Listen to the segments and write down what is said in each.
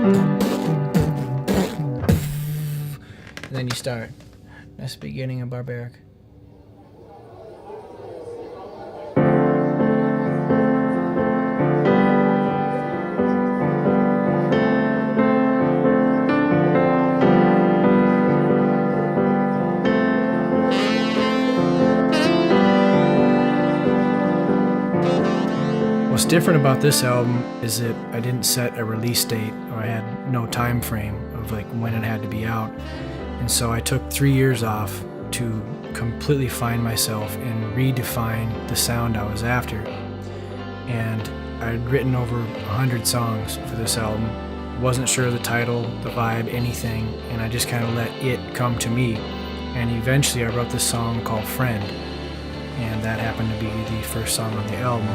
And then you start. That's the beginning of Barbaric. What's different about this album is that I didn't set a release date, or I had no time frame of like when it had to be out. And so I took 3 years off to completely find myself and redefine the sound I was after. And I'd written over 100 songs for this album. Wasn't sure of the title, the vibe, anything, and I just kind of let it come to me. And eventually I wrote this song called Friend, and that happened to be the first song on the album.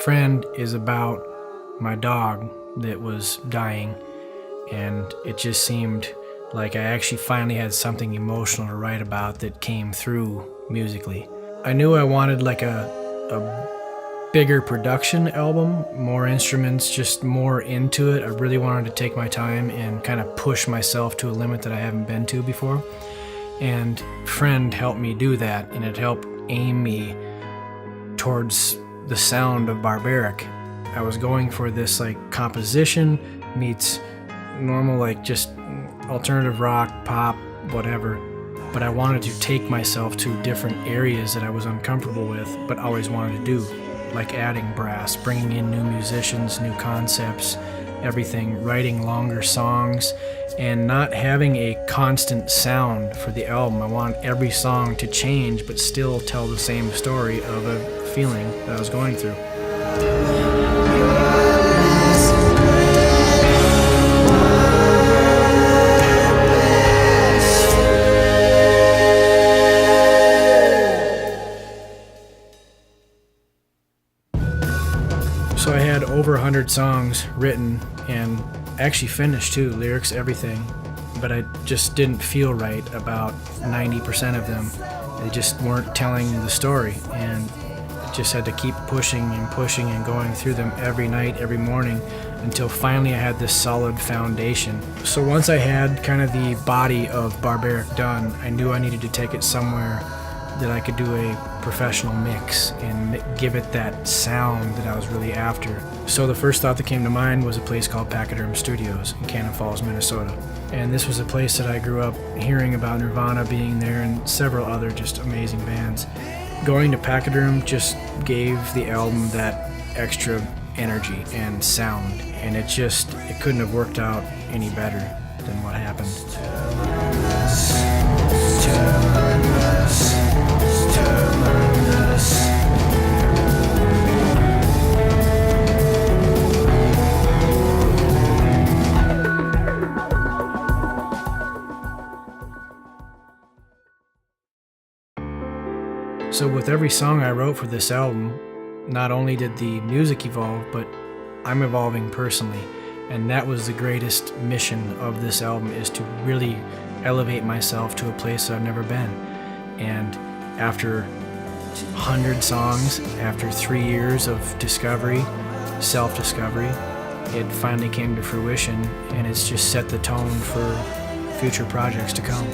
Friend is about my dog that was dying, and it just seemed like I actually finally had something emotional to write about that came through musically. I knew I wanted like a bigger production album, more instruments, just more into it. I really wanted to take my time and kind of push myself to a limit that I haven't been to before. And Friend helped me do that, and it helped aim me towards the sound of Barbaric. I was going for this like composition meets normal like just alternative rock, pop, whatever. But I wanted to take myself to different areas that I was uncomfortable with, but always wanted to do. Like adding brass, bringing in new musicians, new concepts, everything, writing longer songs, and not having a constant sound for the album. I want every song to change, but still tell the same story of a feeling that I was going through. So I had over 100 songs written and actually finished too, lyrics, everything, but I just didn't feel right about 90% of them. They just weren't telling the story, and I just had to keep pushing and pushing and going through them every night, every morning, until finally I had this solid foundation. So once I had kind of the body of Barbaric done, I knew I needed to take it somewhere that I could do a professional mix and give it that sound that I was really after. So the first thought that came to mind was a place called Pachyderm Studios in Cannon Falls, Minnesota. And this was a place that I grew up hearing about Nirvana being there and several other just amazing bands. Going to Pachyderm just gave the album that extra energy and sound, and it couldn't have worked out any better than what happened. So with every song I wrote for this album, not only did the music evolve, but I'm evolving personally. And that was the greatest mission of this album, is to really elevate myself to a place I've never been. And after 100 songs, after 3 years of discovery, self-discovery, it finally came to fruition, and it's just set the tone for future projects to come.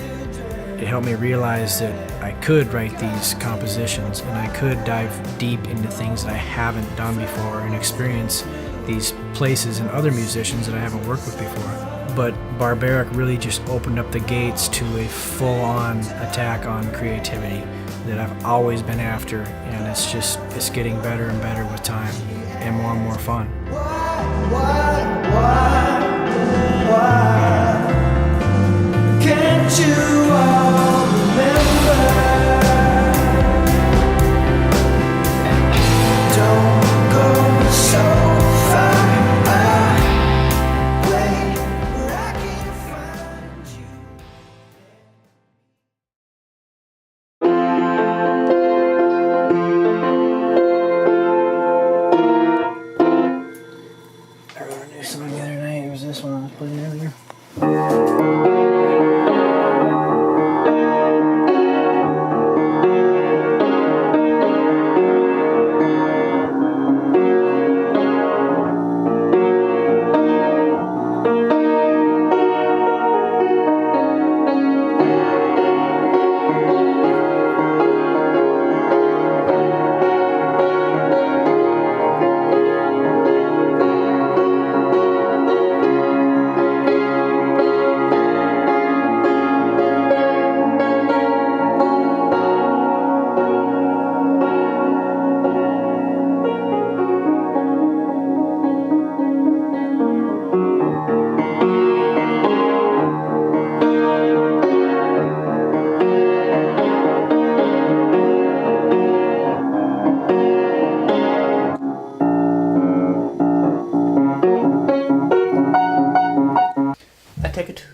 It helped me realize that I could write these compositions, and I could dive deep into things that I haven't done before and experience these places and other musicians that I haven't worked with before. But Barbaric really just opened up the gates to a full-on attack on creativity that I've always been after, and it's getting better and better with time and more fun. Why can't you all remember? Don't go so far away where I can find you. I wrote a new song the other night. It was this one I was playing earlier. take it.